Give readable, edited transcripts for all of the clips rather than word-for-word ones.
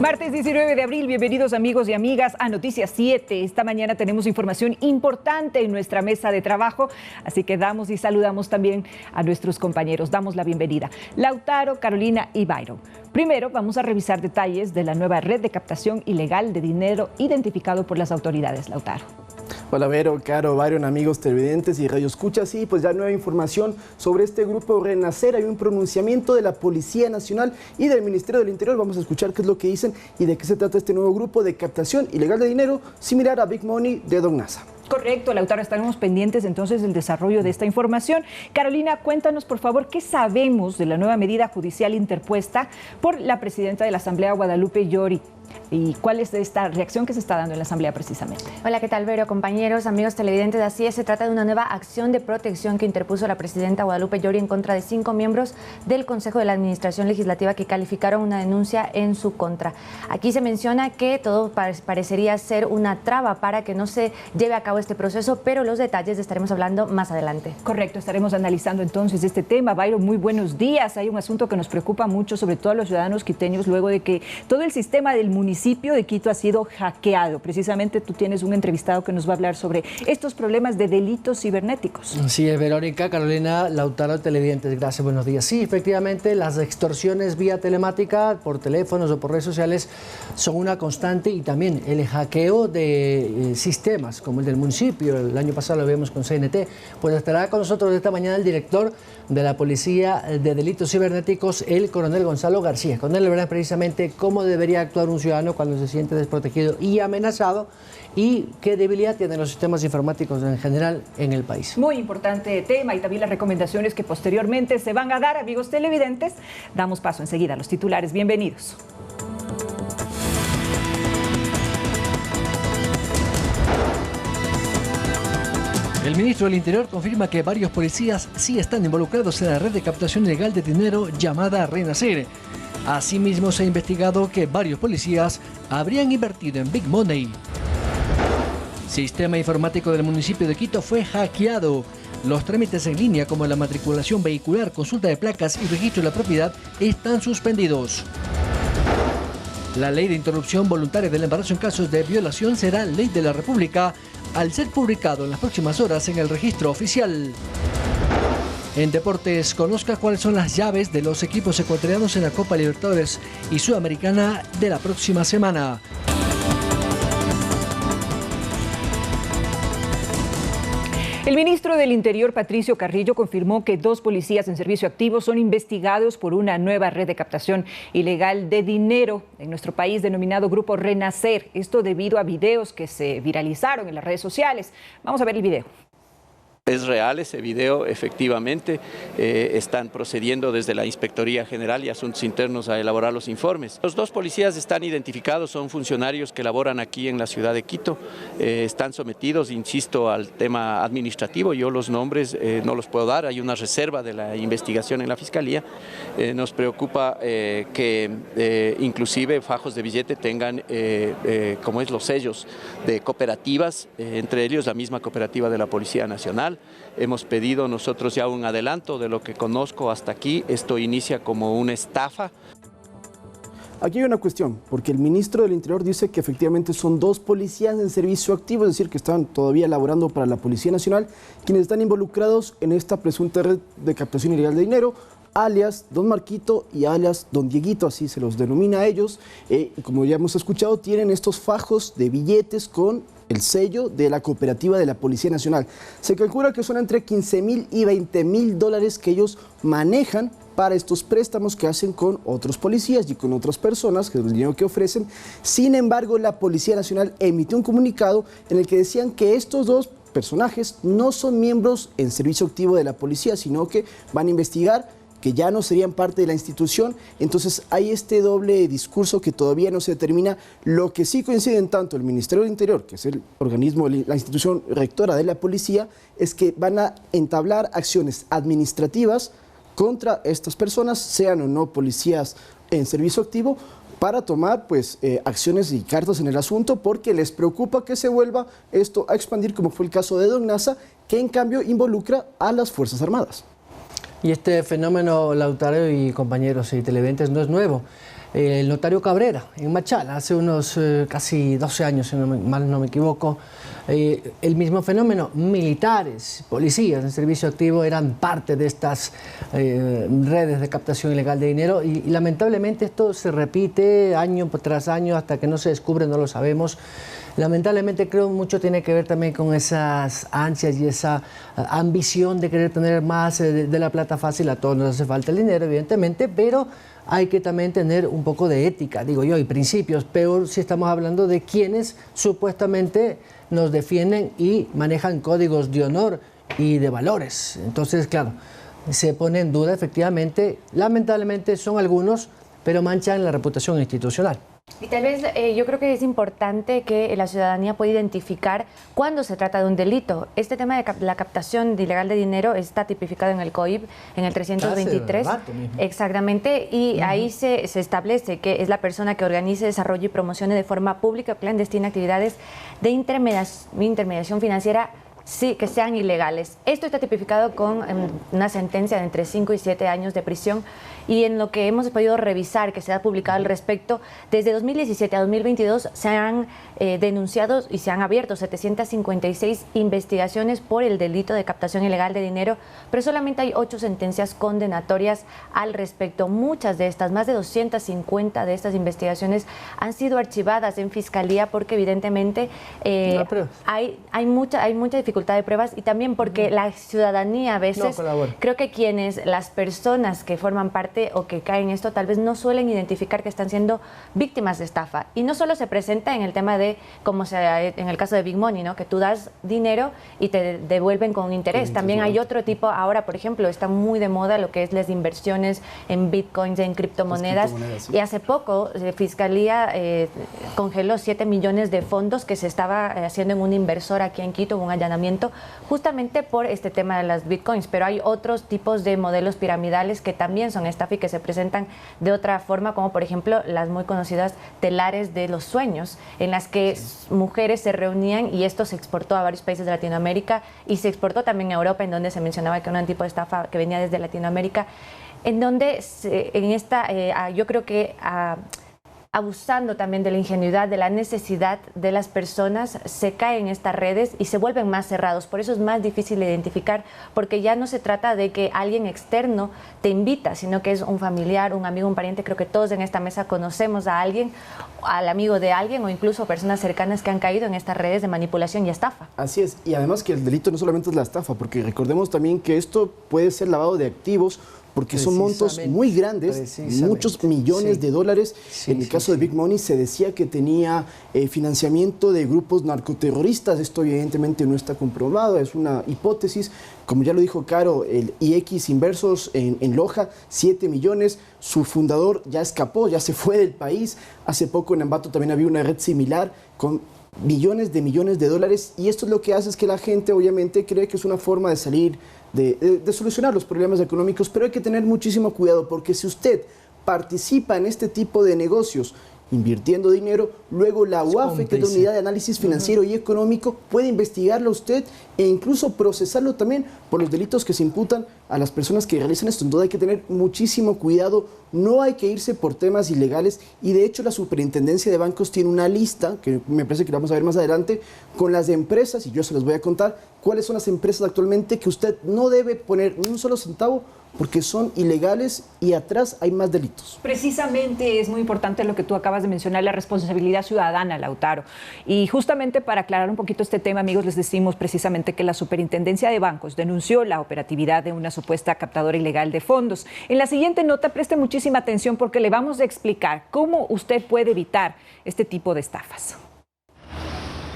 Martes 19 de abril, bienvenidos amigos y amigas a Noticias 7. Esta mañana tenemos información importante en nuestra mesa de trabajo, así que damos y saludamos también a nuestros compañeros. Damos la bienvenida. Lautaro, Carolina y Byron. Primero vamos a revisar detalles de la nueva red de captación ilegal de dinero identificado por las autoridades. Lautaro. Hola Vero, Caro, Byron, amigos televidentes y radioescuchas. Sí, pues ya nueva información sobre este grupo Renacer. Hay un pronunciamiento de la Policía Nacional y del Ministerio del Interior. Vamos a escuchar qué es lo que dicen y de qué se trata este nuevo grupo de captación ilegal de dinero, similar a Big Money de Don Nasa. Correcto, Lautaro, estaremos pendientes entonces del desarrollo de esta información. Carolina, cuéntanos por favor qué sabemos de la nueva medida judicial interpuesta por la presidenta de la Asamblea, Guadalupe Llori. ¿Y cuál es esta reacción que se está dando en la Asamblea precisamente? Hola, ¿qué tal, Vero? Compañeros, amigos televidentes, así es, se trata de una nueva acción de protección que interpuso la presidenta Guadalupe Llori en contra de 5 miembros del Consejo de la Administración Legislativa que calificaron una denuncia en su contra. Aquí se menciona que todo parecería ser una traba para que no se lleve a cabo este proceso, pero los detalles estaremos hablando más adelante. Correcto, estaremos analizando entonces este tema. Byron, muy buenos días. Hay un asunto que nos preocupa mucho, sobre todo a los ciudadanos quiteños, luego de que todo el sistema del municipio de Quito ha sido hackeado. Precisamente tú tienes un entrevistado que nos va a hablar sobre estos problemas de delitos cibernéticos. Sí, Verónica, Carolina, Lautaro, televidentes, gracias, buenos días. Sí, efectivamente, las extorsiones vía telemática, por teléfonos o por redes sociales, son una constante, y también el hackeo de sistemas, como el del municipio. El año pasado lo vimos con CNT. Pues estará con nosotros esta mañana el director de la Policía de Delitos Cibernéticos, el coronel Gonzalo García. Con él le verán precisamente cómo debería actuar un ciudadano cuando se siente desprotegido y amenazado, y qué debilidad tienen los sistemas informáticos en general en el país. Muy importante tema, y también las recomendaciones que posteriormente se van a dar, amigos televidentes. Damos paso enseguida a los titulares. Bienvenidos. El ministro del Interior confirma que varios policías sí están involucrados en la red de captación ilegal de dinero llamada Renacer. Asimismo, se ha investigado que varios policías habrían invertido en Big Money. Sistema informático del municipio de Quito fue hackeado. Los trámites en línea, como la matriculación vehicular, consulta de placas y registro de la propiedad, están suspendidos. La ley de interrupción voluntaria del embarazo en casos de violación será ley de la República al ser publicado en las próximas horas en el registro oficial. En deportes, conozca cuáles son las llaves de los equipos ecuatorianos en la Copa Libertadores y Sudamericana de la próxima semana. El ministro del Interior, Patricio Carrillo, confirmó que 2 policías en servicio activo son investigados por una nueva red de captación ilegal de dinero en nuestro país denominado Grupo Renacer. Esto debido a videos que se viralizaron en las redes sociales. Vamos a ver el video. Es real ese video, efectivamente. Están procediendo desde la Inspectoría General y Asuntos Internos a elaborar los informes. Los 2 policías están identificados, son funcionarios que laboran aquí en la ciudad de Quito. Están sometidos, insisto, al tema administrativo. Yo los nombres no los puedo dar, hay una reserva de la investigación en la Fiscalía. Nos preocupa que inclusive fajos de billete tengan, como es, los sellos de cooperativas, entre ellos la misma cooperativa de la Policía Nacional. Hemos pedido nosotros ya un adelanto de lo que conozco hasta aquí. Esto inicia como una estafa. Aquí hay una cuestión, porque el ministro del Interior dice que efectivamente son 2 policías en servicio activo, es decir, que están todavía laborando para la Policía Nacional, quienes están involucrados en esta presunta red de captación ilegal de dinero, alias Don Marquito y alias Don Dieguito, así se los denomina a ellos. Como ya hemos escuchado, tienen estos fajos de billetes con el sello de la cooperativa de la Policía Nacional. Se calcula que son entre 15.000 y 20.000 dólares que ellos manejan para estos préstamos que hacen con otros policías y con otras personas, que es el dinero que ofrecen. Sin embargo, la Policía Nacional emitió un comunicado en el que decían que estos 2 personajes no son miembros en servicio activo de la policía, sino que van a investigar, que ya no serían parte de la institución. Entonces hay este doble discurso que todavía no se determina. Lo que sí coinciden tanto el Ministerio del Interior, que es el organismo, la institución rectora de la policía, es que van a entablar acciones administrativas contra estas personas, sean o no policías en servicio activo, para tomar acciones y cartas en el asunto, porque les preocupa que se vuelva esto a expandir, como fue el caso de Don Nasa, que en cambio involucra a las Fuerzas Armadas. Y este fenómeno, Lautaro y compañeros y televidentes, no es nuevo. el notario Cabrera, en Machala, hace unos casi 12 años, si mal no me equivoco. El mismo fenómeno, militares, policías en servicio activo eran parte de estas redes de captación ilegal de dinero y lamentablemente esto se repite año tras año hasta que no se descubre, no lo sabemos. Lamentablemente creo mucho tiene que ver también con esas ansias y esa ambición de querer tener más de la plata fácil. A todos nos hace falta el dinero, evidentemente, pero hay que también tener un poco de ética, digo yo, y principios. Peor si estamos hablando de quienes supuestamente nos defienden y manejan códigos de honor y de valores. Entonces, claro, se pone en duda, efectivamente, lamentablemente son algunos, pero manchan la reputación institucional. Y tal vez yo creo que es importante que la ciudadanía pueda identificar cuándo se trata de un delito. Este tema de la captación ilegal de dinero está tipificado en el COIP, en el 323. Exactamente, y ahí se establece que es la persona que organice, desarrolle y promocione de forma pública o clandestina actividades de intermediación financiera sí, que sean ilegales. Esto está tipificado con una sentencia de entre 5 y 7 años de prisión, y en lo que hemos podido revisar que se ha publicado al respecto, desde 2017 a 2022 se han denunciado y se han abierto 756 investigaciones por el delito de captación ilegal de dinero, pero solamente hay 8 sentencias condenatorias al respecto. Muchas de estas, más de 250 de estas investigaciones han sido archivadas en Fiscalía porque evidentemente hay mucha dificultad de pruebas, y también porque la ciudadanía a veces, creo que las personas que forman parte o que caen en esto tal vez no suelen identificar que están siendo víctimas de estafa. Y no solo se presenta en el tema de, como en el caso de Big Money, ¿no?, que tú das dinero y te devuelven con interés. También hay otro tipo, ahora por ejemplo está muy de moda lo que es las inversiones en bitcoins, en criptomonedas, sí. Y hace poco Fiscalía congeló 7 millones de fondos que se estaba haciendo en un inversor aquí en Quito, un allanamiento, justamente por este tema de las bitcoins. Pero hay otros tipos de modelos piramidales que también son estafa y que se presentan de otra forma, como por ejemplo las muy conocidas telares de los sueños, en las que mujeres se reunían, y esto se exportó a varios países de Latinoamérica y se exportó también a Europa, en donde se mencionaba que era un tipo de estafa que venía desde Latinoamérica, en donde yo creo que abusando también de la ingenuidad, de la necesidad de las personas, se caen en estas redes y se vuelven más cerrados. Por eso es más difícil de identificar, porque ya no se trata de que alguien externo te invita, sino que es un familiar, un amigo, un pariente. Creo que todos en esta mesa conocemos a alguien, al amigo de alguien, o incluso personas cercanas que han caído en estas redes de manipulación y estafa. Así es, y además que el delito no solamente es la estafa, porque recordemos también que esto puede ser lavado de activos, porque son montos muy grandes, muchos millones de dólares. En el caso de Big Money se decía que tenía financiamiento de grupos narcoterroristas. Esto evidentemente no está comprobado, es una hipótesis. Como ya lo dijo Caro, el IX Inversos en Loja, 7 millones. Su fundador ya escapó, ya se fue del país. Hace poco en Ambato también había una red similar con millones de dólares, y esto es lo que hace es que la gente obviamente cree que es una forma de salir, de solucionar los problemas económicos, pero hay que tener muchísimo cuidado, porque si usted participa en este tipo de negocios invirtiendo dinero, luego la UAFE, que es la Unidad de Análisis Financiero y Económico, puede investigarlo a usted e incluso procesarlo también por los delitos que se imputan a las personas que realizan esto. Entonces hay que tener muchísimo cuidado, no hay que irse por temas ilegales, y de hecho la Superintendencia de Bancos tiene una lista, que me parece que la vamos a ver más adelante, con las empresas, y yo se las voy a contar, cuáles son las empresas actualmente que usted no debe poner ni un solo centavo, porque son ilegales y atrás hay más delitos. Precisamente es muy importante lo que tú acabas de mencionar, la responsabilidad ciudadana, Lautaro. Y justamente para aclarar un poquito este tema, amigos, les decimos precisamente que la Superintendencia de Bancos denunció la operatividad de una supuesta captadora ilegal de fondos. En la siguiente nota preste muchísima atención, porque le vamos a explicar cómo usted puede evitar este tipo de estafas.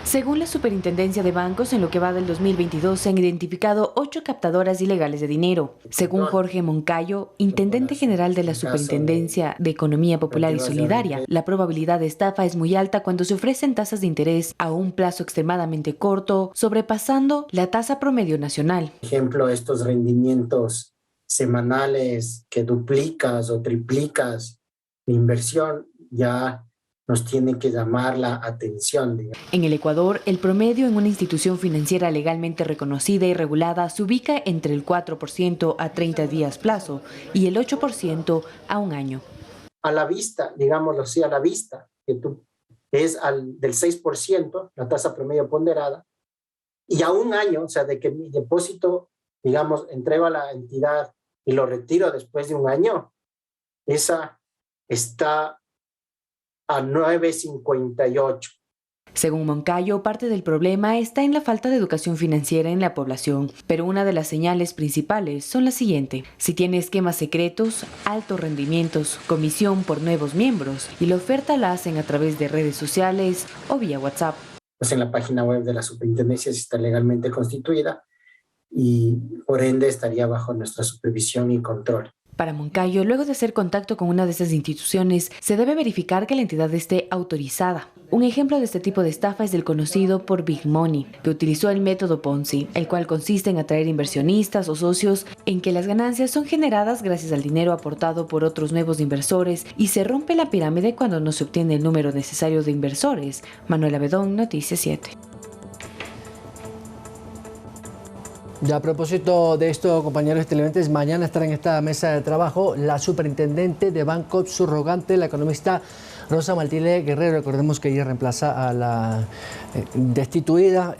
Según la Superintendencia de Bancos, en lo que va del 2022 se han identificado 8 captadoras ilegales de dinero. Según Jorge Moncayo, intendente general de la Superintendencia de Economía Popular y Solidaria, la probabilidad de estafa es muy alta cuando se ofrecen tasas de interés a un plazo extremadamente corto, sobrepasando la tasa promedio nacional. Por ejemplo, estos rendimientos semanales que duplicas o triplicas la inversión ya nos tiene que llamar la atención. En el Ecuador, el promedio en una institución financiera legalmente reconocida y regulada se ubica entre el 4% a 30 días plazo y el 8% a un año. a la vista, digámoslo así, a la vista, que es del 6%, la tasa promedio ponderada, y a un año, o sea, de que mi depósito, digamos, entrego a la entidad y lo retiro después de un año, esa está a 9.58. Según Moncayo, parte del problema está en la falta de educación financiera en la población, pero una de las señales principales son las siguientes: si tiene esquemas secretos, altos rendimientos, comisión por nuevos miembros, y la oferta la hacen a través de redes sociales o vía WhatsApp. Pues en la página web de la superintendencia sí está legalmente constituida y por ende estaría bajo nuestra supervisión y control. Para Moncayo, luego de hacer contacto con una de esas instituciones, se debe verificar que la entidad esté autorizada. Un ejemplo de este tipo de estafa es el conocido por Big Money, que utilizó el método Ponzi, el cual consiste en atraer inversionistas o socios en que las ganancias son generadas gracias al dinero aportado por otros nuevos inversores y se rompe la pirámide cuando no se obtiene el número necesario de inversores. Manuela Bedón, Noticias 7. Ya a propósito de esto, compañeros televidentes, mañana estará en esta mesa de trabajo la superintendente de Banco subrogante, la economista Rosa Maltile Guerrero. Recordemos que ella reemplaza a la destituida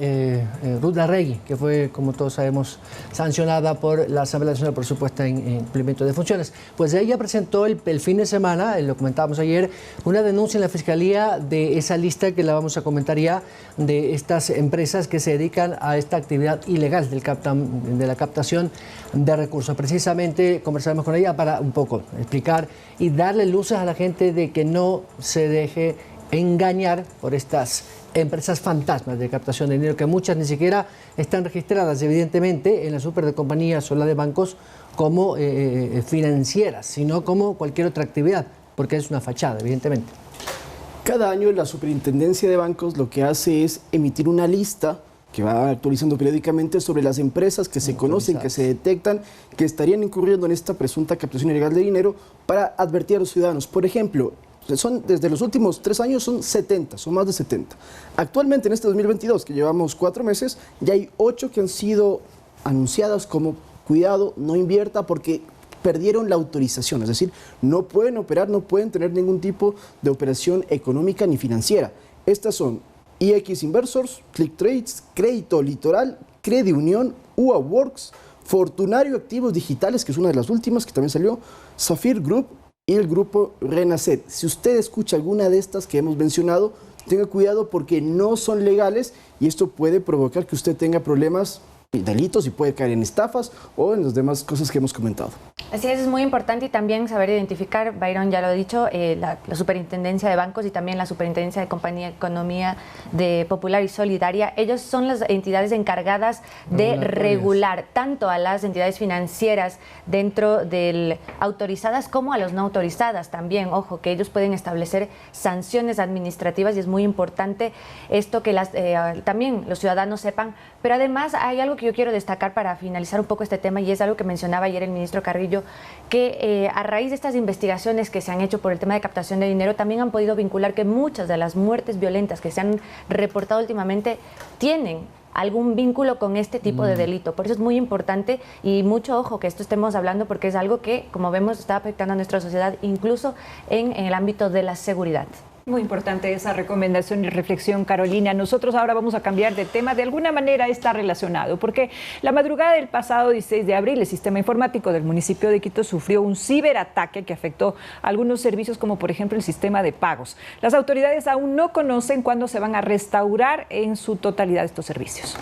Ruth Larregui, que fue, como todos sabemos, sancionada por la Asamblea Nacional por supuesta incumplimiento de funciones. Pues ella presentó el fin de semana, lo comentábamos ayer, una denuncia en la Fiscalía de esa lista que la vamos a comentar ya, de estas empresas que se dedican a esta actividad ilegal de la captación de recursos. Precisamente conversaremos con ella para un poco explicar y darle luces a la gente de que no se deje engañar por estas empresas fantasmas de captación de dinero, que muchas ni siquiera están registradas evidentemente en la super de compañías o la de bancos como financieras, sino como cualquier otra actividad, porque es una fachada, evidentemente. Cada año la Superintendencia de Bancos lo que hace es emitir una lista que va actualizando periódicamente sobre las empresas que se conocen, que se detectan, que estarían incurriendo en esta presunta captación ilegal de dinero, para advertir a los ciudadanos. Por ejemplo, desde los últimos 3 años son más de 70. Actualmente en este 2022, que llevamos 4 meses, ya hay 8 que han sido anunciadas como cuidado, no invierta, porque perdieron la autorización, es decir, no pueden operar, no pueden tener ningún tipo de operación económica ni financiera. Estas son IX Inversors, Click Trades, Crédito Litoral, Crediunión, UA Works, Fortunario Activos Digitales, que es una de las últimas que también salió, Safir Group y el grupo Renacet. Si usted escucha alguna de estas que hemos mencionado, tenga cuidado porque no son legales y esto puede provocar que usted tenga problemas, delitos, y puede caer en estafas o en las demás cosas que hemos comentado. Así es muy importante, y también saber identificar, Byron ya lo ha dicho, la Superintendencia de Bancos y también la Superintendencia de Compañía Economía de Popular y Solidaria. Ellos son las entidades encargadas de regular tanto a las entidades financieras dentro del autorizadas como a los no autorizadas también. Ojo, que ellos pueden establecer sanciones administrativas y es muy importante esto que también los ciudadanos sepan. Pero además hay algo que yo quiero destacar para finalizar un poco este tema, y es algo que mencionaba ayer el ministro Carrillo, que a raíz de estas investigaciones que se han hecho por el tema de captación de dinero, también han podido vincular que muchas de las muertes violentas que se han reportado últimamente tienen algún vínculo con este tipo de delito. Por eso es muy importante y mucho ojo que esto estemos hablando, porque es algo que, como vemos, está afectando a nuestra sociedad, incluso en el ámbito de la seguridad. Muy importante esa recomendación y reflexión, Carolina. Nosotros ahora vamos a cambiar de tema. De alguna manera está relacionado, porque la madrugada del pasado 16 de abril, el sistema informático del municipio de Quito sufrió un ciberataque que afectó algunos servicios, como por ejemplo el sistema de pagos. Las autoridades aún no conocen cuándo se van a restaurar en su totalidad estos servicios.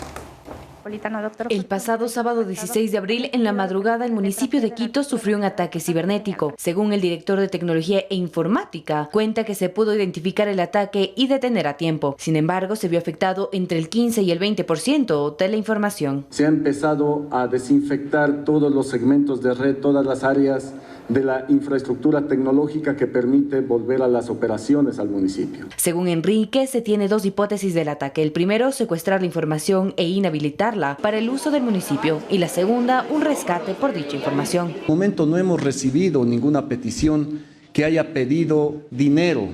El pasado sábado 16 de abril, en la madrugada, el municipio de Quito sufrió un ataque cibernético. Según el director de Tecnología e Informática, cuenta que se pudo identificar el ataque y detener a tiempo. Sin embargo, se vio afectado entre el 15 y el 20% de la información. Se ha empezado a desinfectar todos los segmentos de red, todas las áreas de la infraestructura tecnológica que permite volver a las operaciones al municipio. Según Enrique, se tiene 2 hipótesis del ataque. El primero, secuestrar la información e inhabilitarla para el uso del municipio, y la segunda, un rescate por dicha información. En el momento no hemos recibido ninguna petición que haya pedido dinero,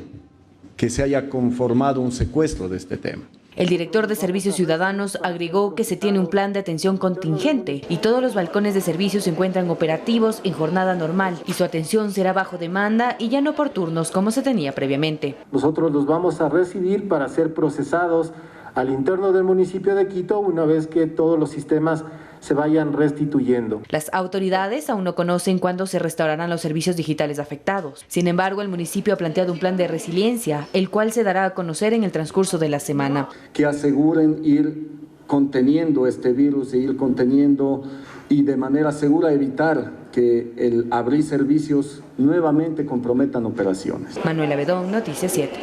que se haya conformado un secuestro de este tema. El director de Servicios Ciudadanos agregó que se tiene un plan de atención contingente y todos los balcones de servicio se encuentran operativos en jornada normal y su atención será bajo demanda y ya no por turnos como se tenía previamente. Nosotros los vamos a recibir para ser procesados al interno del municipio de Quito una vez que todos los sistemas se vayan restituyendo. Las autoridades aún no conocen cuándo se restaurarán los servicios digitales afectados. Sin embargo, el municipio ha planteado un plan de resiliencia, el cual se dará a conocer en el transcurso de la semana. Que aseguren ir conteniendo este virus, ir conteniendo y de manera segura evitar que el abrir servicios nuevamente comprometan operaciones. Manuela Bedón, Noticias 7.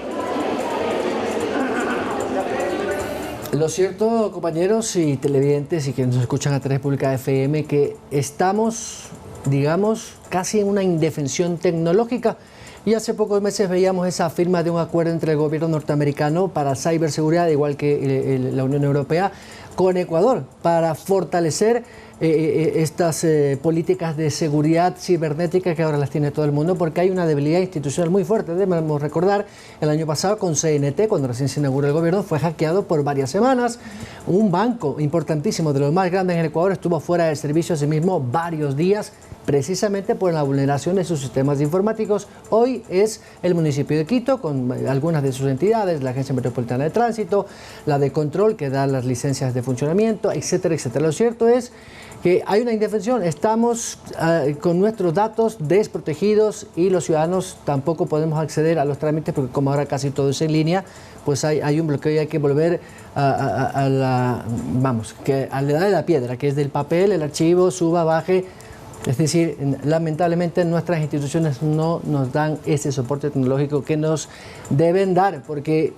Lo cierto, compañeros y televidentes y que nos escuchan a través de Pública FM, que estamos, digamos, casi en una indefensión tecnológica. Y hace pocos meses veíamos esa firma de un acuerdo entre el gobierno norteamericano para ciberseguridad, igual que la Unión Europea, con Ecuador, para fortalecer estas políticas de seguridad cibernética que ahora las tiene todo el mundo, porque hay una debilidad institucional muy fuerte. Debemos recordar, el año pasado con CNT, cuando recién se inauguró el gobierno, fue hackeado por varias semanas. Un banco importantísimo, de los más grandes en el Ecuador, estuvo fuera del servicio ese mismo varios días, precisamente por la vulneración de sus sistemas informáticos. Hoy es el municipio de Quito, con algunas de sus entidades, la Agencia Metropolitana de Tránsito, la de Control, que da las licencias de funcionamiento, etcétera, etcétera. Lo cierto es que hay una indefensión, estamos con nuestros datos desprotegidos y los ciudadanos tampoco podemos acceder a los trámites porque como ahora casi todo es en línea, pues hay un bloqueo y hay que volver a la edad de la piedra, que es del papel, el archivo, suba, baje. Es decir, lamentablemente nuestras instituciones no nos dan ese soporte tecnológico que nos deben dar, porque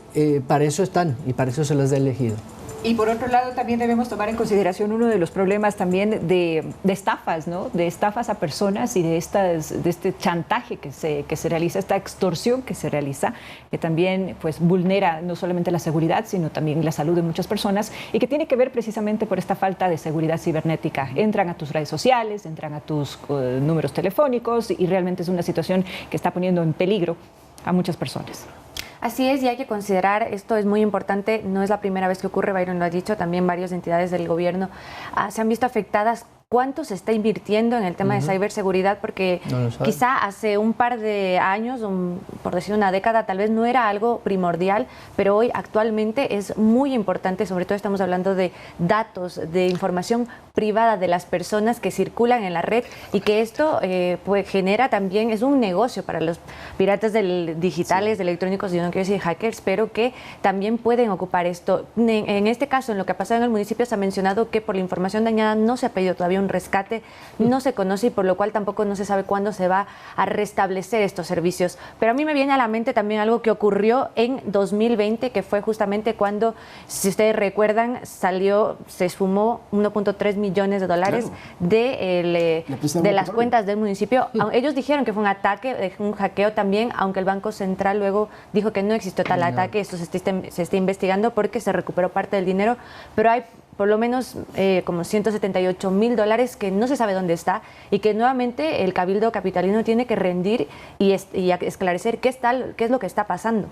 para eso están y para eso se les ha elegido. Y por otro lado también debemos tomar en consideración uno de los problemas también de estafas, ¿no? De estafas a personas y de este chantaje que se realiza, esta extorsión que se realiza, que también pues vulnera no solamente la seguridad, sino también la salud de muchas personas y que tiene que ver precisamente por esta falta de seguridad cibernética. Entran a tus redes sociales, entran a tus números telefónicos y realmente es una situación que está poniendo en peligro a muchas personas. Así es, y hay que considerar, esto es muy importante, no es la primera vez que ocurre, Byron lo ha dicho, también varias entidades del gobierno se han visto afectadas. ¿Cuánto se está invirtiendo en el tema de ciberseguridad? Porque quizá hace un par de años, por decir una década, tal vez no era algo primordial, pero hoy actualmente es muy importante, sobre todo estamos hablando de datos, de información privada de las personas que circulan en la red y que esto pues genera también, es un negocio para los piratas digitales, electrónicos, yo no quiero decir hackers, pero que también pueden ocupar esto. En este caso, en lo que ha pasado en el municipio, se ha mencionado que por la información dañada no se ha pedido todavía un rescate, no se conoce y por lo cual tampoco no se sabe cuándo se va a restablecer estos servicios. Pero a mí me viene a la mente también algo que ocurrió en 2020, que fue justamente cuando, si ustedes recuerdan, se esfumó 1.3 millones de dólares de las cuentas del municipio. Ellos dijeron que fue un ataque, un hackeo también, aunque el Banco Central luego dijo que no existió tal ataque. Esto se está investigando porque se recuperó parte del dinero, pero hay por lo menos como $178,000 que no se sabe dónde está y que nuevamente el Cabildo Capitalino tiene que rendir y esclarecer qué es lo que está pasando.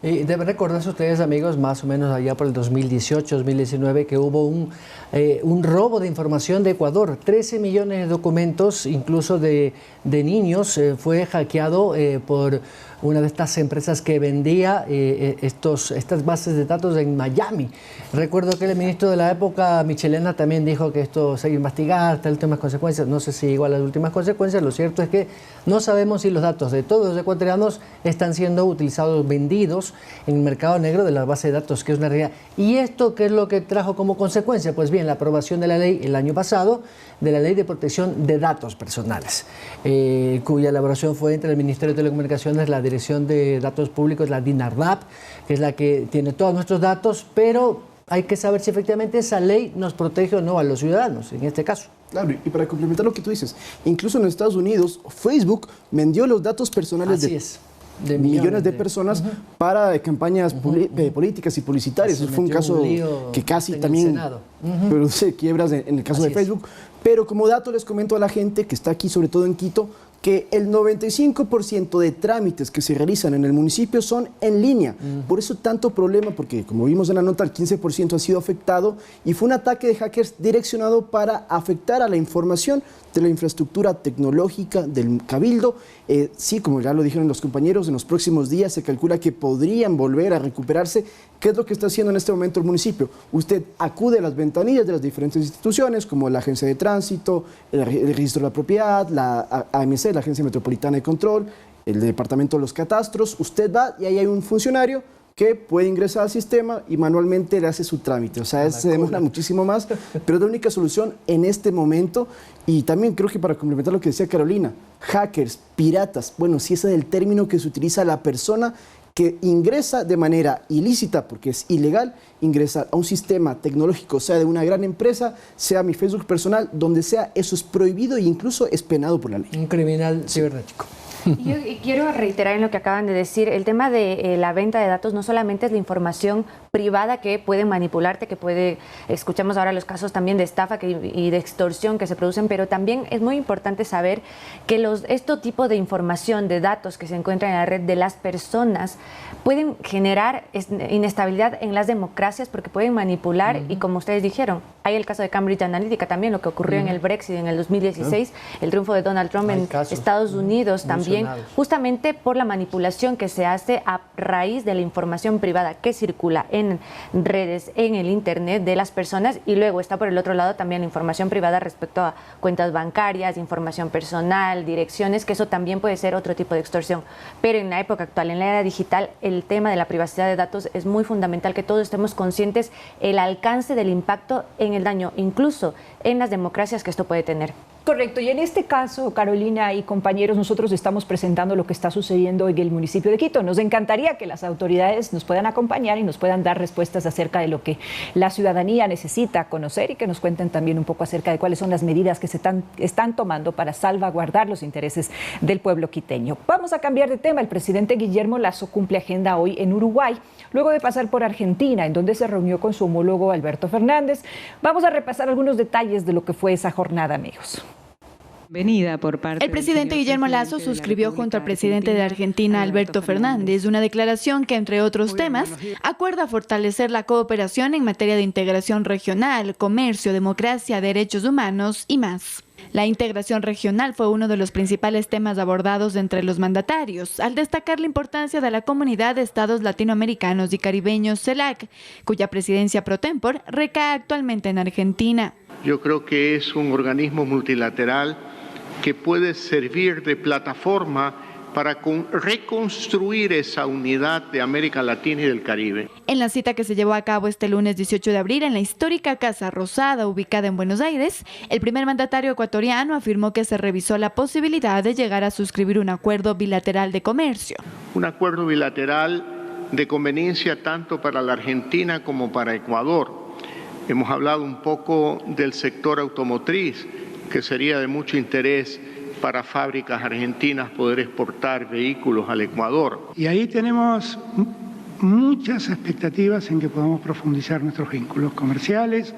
Y deben recordarse ustedes, amigos, más o menos allá por el 2018, 2019, que hubo un robo de información de Ecuador. 13 millones de documentos, incluso de niños, fue hackeado por una de estas empresas que vendía estas bases de datos en Miami. Recuerdo que el ministro de la época, Michelena, también dijo que esto se iba a investigar, hasta las últimas consecuencias. No sé si igual a las últimas consecuencias. Lo cierto es que no sabemos si los datos de todos los ecuatorianos están siendo utilizados, vendidos en el mercado negro de la base de datos, que es una realidad. ¿Y esto qué es lo que trajo como consecuencia? Pues bien, la aprobación de la ley el año pasado, de la Ley de Protección de Datos Personales, cuya elaboración fue entre el Ministerio de Telecomunicaciones, la Dirección de Datos Públicos, la DINARDAP, que es la que tiene todos nuestros datos, pero hay que saber si efectivamente esa ley nos protege o no a los ciudadanos, en este caso. Claro, y para complementar lo que tú dices, incluso en Estados Unidos, Facebook vendió los datos personales de millones de personas para campañas políticas y publicitarias. Fue un caso que casi también produce quiebras en el caso de Facebook. Pero como dato les comento a la gente que está aquí, sobre todo en Quito, que el 95% de trámites que se realizan en el municipio son en línea. Por eso tanto problema, porque como vimos en la nota, el 15% ha sido afectado y fue un ataque de hackers direccionado para afectar a la información de la infraestructura tecnológica del Cabildo. Sí, como ya lo dijeron los compañeros, en los próximos días se calcula que podrían volver a recuperarse. ¿Qué es lo que está haciendo en este momento el municipio? Usted acude a las ventanillas de las diferentes instituciones, como la Agencia de Tránsito, el Registro de la Propiedad, la AMC, la Agencia Metropolitana de Control, el Departamento de los Catastros. Usted va y ahí hay un funcionario que puede ingresar al sistema y manualmente le hace su trámite. O sea, se demora muchísimo más, pero es la única solución en este momento. Y también creo que para complementar lo que decía Carolina, hackers, piratas, bueno, si ese es el término que se utiliza a la persona que ingresa de manera ilícita, porque es ilegal, ingresar a un sistema tecnológico, sea de una gran empresa, sea mi Facebook personal, donde sea, eso es prohibido e incluso es penado por la ley. Un criminal cibernético. Yo quiero reiterar en lo que acaban de decir, el tema de la venta de datos no solamente es la información privada que puede manipularte, escuchamos ahora los casos también de estafa y de extorsión que se producen, pero también es muy importante saber que este tipo de información, de datos que se encuentran en la red de las personas, pueden generar inestabilidad en las democracias porque pueden manipular y como ustedes dijeron, hay el caso de Cambridge Analytica también, lo que ocurrió en el Brexit en el 2016, el triunfo de Donald Trump en Estados Unidos también, justamente por la manipulación que se hace a raíz de la información privada que circula en redes, en el internet de las personas, y luego está por el otro lado también la información privada respecto a cuentas bancarias, información personal, direcciones, que eso también puede ser otro tipo de extorsión. Pero en la época actual, en la era digital, el tema de la privacidad de datos es muy fundamental, que todos estemos conscientes el alcance del impacto en el daño, incluso en las democracias que esto puede tener. Correcto, y en este caso, Carolina y compañeros, nosotros estamos presentando lo que está sucediendo en el municipio de Quito. Nos encantaría que las autoridades nos puedan acompañar y nos puedan dar respuestas acerca de lo que la ciudadanía necesita conocer y que nos cuenten también un poco acerca de cuáles son las medidas que se están tomando para salvaguardar los intereses del pueblo quiteño. Vamos a cambiar de tema. El presidente Guillermo Lasso cumple agenda hoy en Uruguay, luego de pasar por Argentina, en donde se reunió con su homólogo Alberto Fernández. Vamos a repasar algunos detalles de lo que fue esa jornada, amigos. El presidente Guillermo Lasso suscribió junto al presidente de Argentina, Alberto Fernández, una declaración que, entre otros temas, acuerda fortalecer la cooperación en materia de integración regional, comercio, democracia, derechos humanos y más. La integración regional fue uno de los principales temas abordados entre los mandatarios, al destacar la importancia de la Comunidad de Estados Latinoamericanos y Caribeños, CELAC, cuya presidencia pro tempore recae actualmente en Argentina. Yo creo que es un organismo multilateral que puede servir de plataforma para reconstruir esa unidad de América Latina y del Caribe. En la cita que se llevó a cabo este lunes 18 de abril en la histórica Casa Rosada, ubicada en Buenos Aires, el primer mandatario ecuatoriano afirmó que se revisó la posibilidad de llegar a suscribir un acuerdo bilateral de comercio. Un acuerdo bilateral de conveniencia tanto para la Argentina como para Ecuador. Hemos hablado un poco del sector automotriz, que sería de mucho interés para fábricas argentinas poder exportar vehículos al Ecuador. Y ahí tenemos muchas expectativas en que podamos profundizar nuestros vínculos comerciales,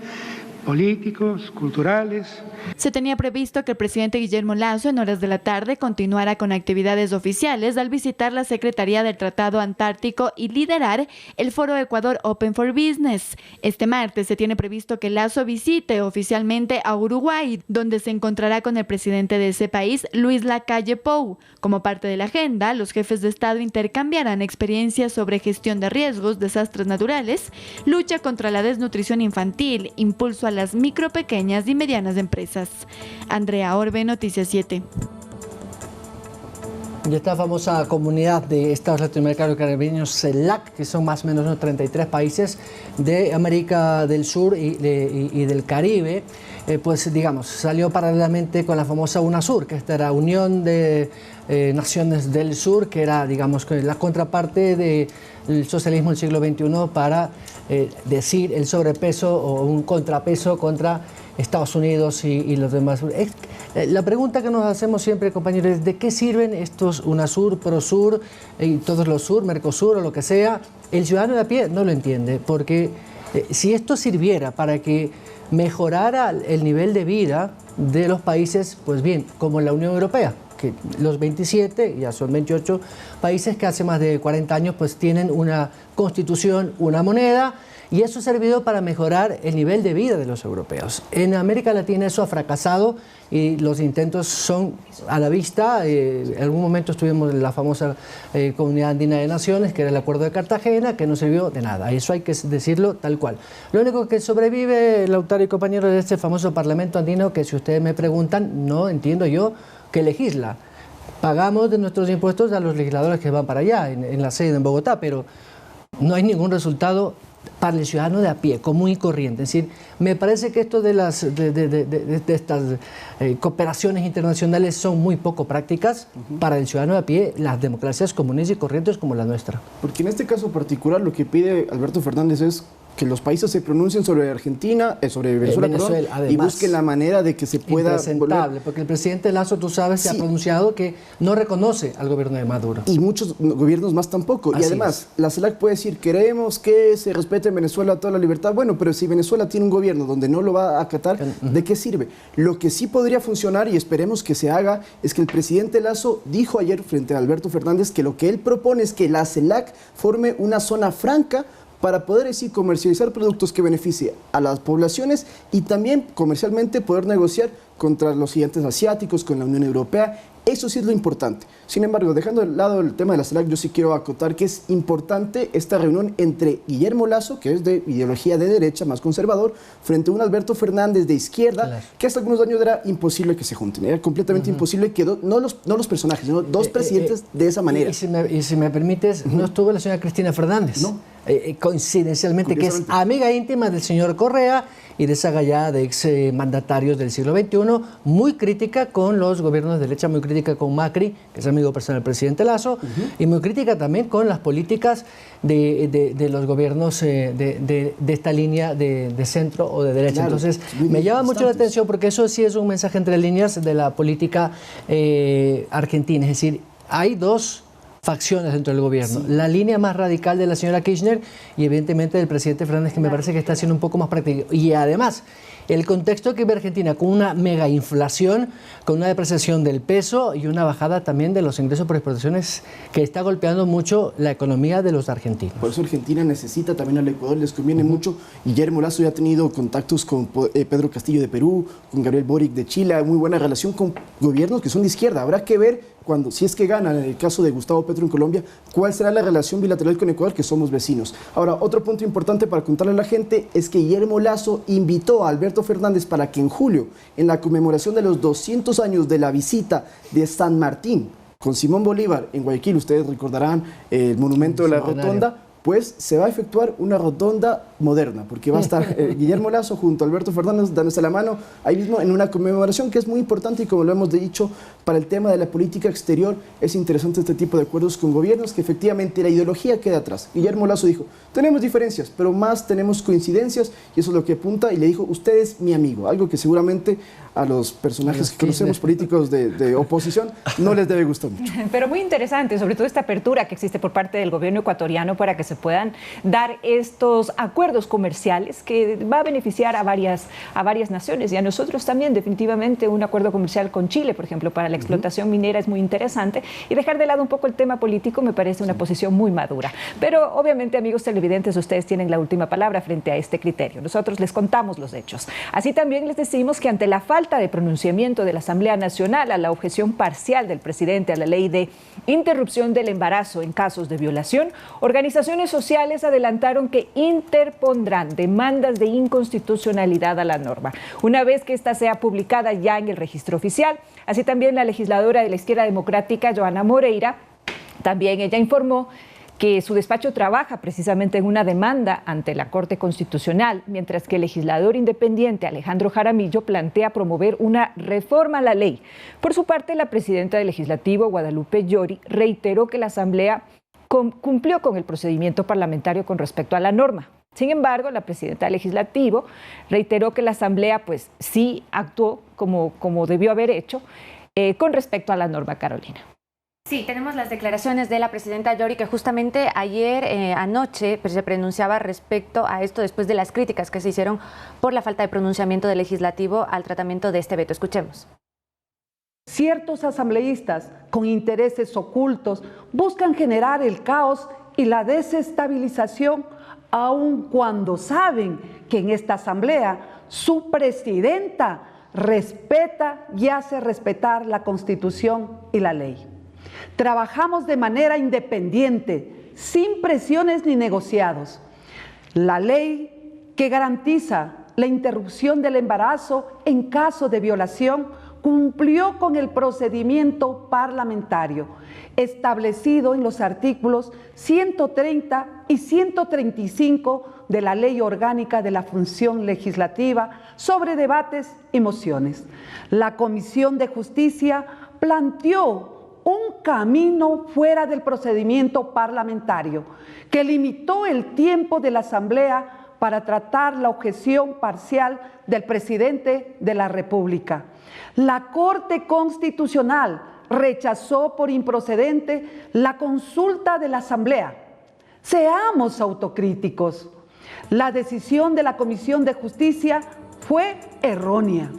políticos, culturales. Se tenía previsto que el presidente Guillermo Lasso en horas de la tarde continuara con actividades oficiales al visitar la Secretaría del Tratado Antártico y liderar el Foro Ecuador Open for Business. Este martes se tiene previsto que Lasso visite oficialmente a Uruguay, donde se encontrará con el presidente de ese país, Luis Lacalle Pou. Como parte de la agenda, los jefes de Estado intercambiarán experiencias sobre gestión de riesgos, desastres naturales, lucha contra la desnutrición infantil, impulso a las micro, pequeñas y medianas empresas. Andrea Orbe, Noticias 7. Y esta famosa comunidad de Estados Latinoamericanos y Caribeños, CELAC, que son más o menos unos 33 países de América del Sur y del Caribe, pues digamos, salió paralelamente con la famosa UNASUR, que esta era Unión de Naciones del Sur, que era, digamos, la contraparte del socialismo del siglo XXI para decir el sobrepeso o un contrapeso contra Estados Unidos y los demás. La pregunta que nos hacemos siempre, compañeros, es ¿de qué sirven estos UNASUR, PROSUR y todos los sur, Mercosur o lo que sea? El ciudadano de a pie no lo entiende, porque si esto sirviera para que mejorara el nivel de vida de los países, pues bien, como la Unión Europea, que los 27, ya son 28 países que hace más de 40 años pues tienen una constitución, una moneda, y eso ha servido para mejorar el nivel de vida de los europeos. En América Latina eso ha fracasado y los intentos son a la vista. En algún momento estuvimos en la famosa Comunidad Andina de Naciones, que era el Acuerdo de Cartagena, que no sirvió de nada. Eso hay que decirlo tal cual. Lo único que sobrevive, Lautaro y compañeros, de este famoso Parlamento Andino, que si ustedes me preguntan, no entiendo yo que legisla. Pagamos de nuestros impuestos a los legisladores que van para allá, en la sede en Bogotá, pero no hay ningún resultado para el ciudadano de a pie, común y corriente. Es decir, me parece que esto de estas cooperaciones internacionales son muy poco prácticas para el ciudadano de a pie, las democracias comunes y corrientes como la nuestra. Porque en este caso particular lo que pide Alberto Fernández es que los países se pronuncien sobre Argentina, sobre Venezuela, perdón, y busquen la manera de que se pueda volver. Porque el presidente Lasso, tú sabes, se ha pronunciado que no reconoce al gobierno de Maduro. Y muchos gobiernos más tampoco. Así y además, la CELAC puede decir, queremos que se respete en Venezuela toda la libertad. Bueno, pero si Venezuela tiene un gobierno donde no lo va a acatar, ¿de qué sirve? Lo que sí podría funcionar, y esperemos que se haga, es que el presidente Lasso dijo ayer frente a Alberto Fernández que lo que él propone es que la CELAC forme una zona franca para poder así comercializar productos que beneficien a las poblaciones y también comercialmente poder negociar contra los gigantes asiáticos, con la Unión Europea. Eso sí es lo importante. Sin embargo, dejando de lado el tema de la CELAC, yo sí quiero acotar que es importante esta reunión entre Guillermo Lasso, que es de ideología de derecha, más conservador, frente a un Alberto Fernández de izquierda, que hasta algunos años era imposible que se junten. Era completamente imposible que no los personajes, sino dos presidentes de esa manera. Y si me permites, no estuvo la señora Cristina Fernández. No. Coincidencialmente, que es amiga íntima del señor Correa y de esa gallada de ex mandatarios del siglo XXI, muy crítica con los gobiernos de derecha, muy crítica con Macri, que es amigo personal del presidente Lasso, y muy crítica también con las políticas de los gobiernos de esta línea de centro o de derecha. Claro, entonces, me llama mucho la atención porque eso sí es un mensaje entre líneas de la política argentina, es decir, hay dos facciones dentro del gobierno. La línea más radical de la señora Kirchner y evidentemente del presidente Fernández, que me parece que está siendo un poco más práctico. Y además, el contexto que ve Argentina con una mega inflación, con una depreciación del peso y una bajada también de los ingresos por exportaciones que está golpeando mucho la economía de los argentinos. Por eso Argentina necesita también al Ecuador, les conviene mucho. Guillermo Lasso ya ha tenido contactos con Pedro Castillo de Perú, con Gabriel Boric de Chile, muy buena relación con gobiernos que son de izquierda. Habrá que ver cuando, si es que gana, en el caso de Gustavo Petro en Colombia, cuál será la relación bilateral con Ecuador, que somos vecinos. Ahora, otro punto importante para contarle a la gente es que Guillermo Lasso invitó a Alberto Fernández para que en julio, en la conmemoración de los 200 años de la visita de San Martín con Simón Bolívar en Guayaquil, ustedes recordarán el monumento de la Rotonda, pues se va a efectuar una rotonda moderna, porque va a estar Guillermo Lasso junto a Alberto Fernández dándose la mano ahí mismo en una conmemoración que es muy importante y, como lo hemos dicho, para el tema de la política exterior es interesante este tipo de acuerdos con gobiernos que efectivamente la ideología queda atrás. Guillermo Lasso dijo, tenemos diferencias, pero más tenemos coincidencias, y eso es lo que apunta, y le dijo, usted es mi amigo, algo que seguramente a los personajes que conocemos, políticos de oposición, no les debe gustar mucho. Pero muy interesante, sobre todo esta apertura que existe por parte del gobierno ecuatoriano para que se puedan dar estos acuerdos comerciales que va a beneficiar a varias naciones, y a nosotros también. Definitivamente un acuerdo comercial con Chile, por ejemplo, para la explotación minera es muy interesante, y dejar de lado un poco el tema político me parece una posición muy madura. Pero obviamente, amigos televidentes, ustedes tienen la última palabra frente a este criterio. Nosotros les contamos los hechos. Así también les decimos que ante la falta de pronunciamiento de la Asamblea Nacional a la objeción parcial del presidente a la ley de interrupción del embarazo en casos de violación, organizaciones sociales adelantaron que interpondrán demandas de inconstitucionalidad a la norma, una vez que esta sea publicada ya en el registro oficial. Así también la legisladora de la Izquierda Democrática, Joana Moreira, también ella informó que su despacho trabaja precisamente en una demanda ante la Corte Constitucional, mientras que el legislador independiente Alejandro Jaramillo plantea promover una reforma a la ley. Por su parte, la presidenta del Legislativo, Guadalupe Llori, reiteró que la Asamblea cumplió con el procedimiento parlamentario con respecto a la norma. Sin embargo, la presidenta del Legislativo reiteró que la Asamblea pues sí actuó como debió haber hecho con respecto a la norma, Carolina. Sí, tenemos las declaraciones de la presidenta Llori, que justamente ayer anoche se pronunciaba respecto a esto después de las críticas que se hicieron por la falta de pronunciamiento del legislativo al tratamiento de este veto. Escuchemos. Ciertos asambleístas con intereses ocultos buscan generar el caos y la desestabilización, aun cuando saben que en esta asamblea su presidenta respeta y hace respetar la Constitución y la ley. Trabajamos de manera independiente, sin presiones ni negociados. La ley que garantiza la interrupción del embarazo en caso de violación cumplió con el procedimiento parlamentario establecido en los artículos 130 y 135 de la Ley Orgánica de la Función Legislativa sobre debates y mociones. La Comisión de Justicia planteó un camino fuera del procedimiento parlamentario que limitó el tiempo de la Asamblea para tratar la objeción parcial del presidente de la República. La Corte Constitucional rechazó por improcedente la consulta de la Asamblea. Seamos autocríticos. La decisión de la Comisión de Justicia fue errónea.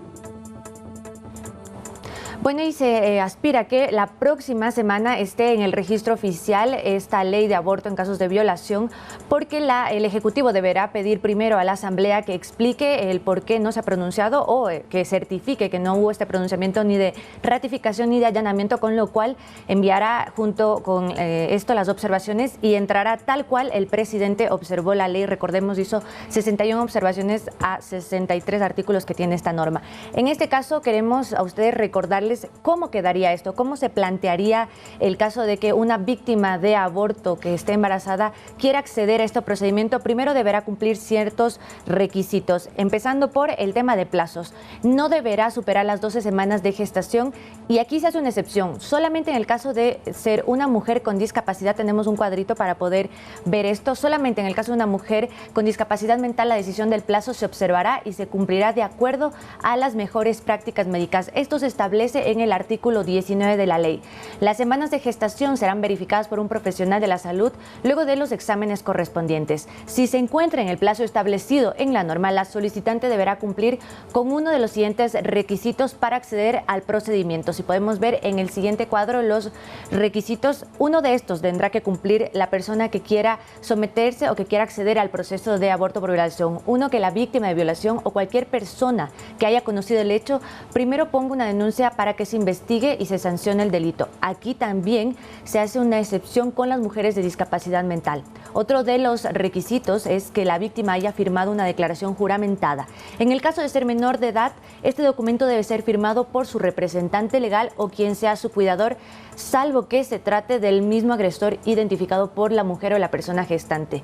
Bueno, y se aspira que la próxima semana esté en el registro oficial esta ley de aborto en casos de violación, porque el Ejecutivo deberá pedir primero a la Asamblea que explique el por qué no se ha pronunciado o que certifique que no hubo este pronunciamiento ni de ratificación ni de allanamiento, con lo cual enviará junto con esto las observaciones y entrará tal cual el presidente observó la ley. Recordemos, hizo 61 observaciones a 63 artículos que tiene esta norma. En este caso queremos a ustedes recordarles cómo quedaría esto, cómo se plantearía el caso de que una víctima de aborto que esté embarazada quiera acceder a este procedimiento. Primero deberá cumplir ciertos requisitos, empezando por el tema de plazos. No deberá superar las 12 semanas de gestación y aquí se hace una excepción. Solamente en el caso de ser una mujer con discapacidad, tenemos un cuadrito para poder ver esto. Solamente en el caso de una mujer con discapacidad mental, la decisión del plazo se observará y se cumplirá de acuerdo a las mejores prácticas médicas. Esto se establece en el artículo 19 de la ley. Las semanas de gestación serán verificadas por un profesional de la salud luego de los exámenes correspondientes. Si se encuentra en el plazo establecido en la norma, la solicitante deberá cumplir con uno de los siguientes requisitos para acceder al procedimiento. Si podemos ver en el siguiente cuadro los requisitos, uno de estos tendrá que cumplir la persona que quiera someterse o que quiera acceder al proceso de aborto por violación. Uno, que la víctima de violación o cualquier persona que haya conocido el hecho primero ponga una denuncia para que se investigue y se sancione el delito. Aquí también se hace una excepción con las mujeres de discapacidad mental. Otro de los requisitos es que la víctima haya firmado una declaración juramentada. En el caso de ser menor de edad, este documento debe ser firmado por su representante legal o quien sea su cuidador, salvo que se trate del mismo agresor identificado por la mujer o la persona gestante.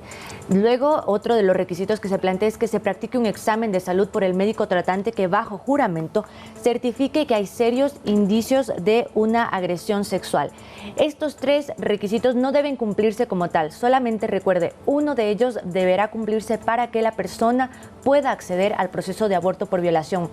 Luego, otro de los requisitos que se plantea es que se practique un examen de salud por el médico tratante que bajo juramento certifique que hay serios indicios de una agresión sexual. Estos tres requisitos no deben cumplirse como tal, solamente recuerde, uno de ellos deberá cumplirse para que la persona pueda acceder al proceso de aborto por violación.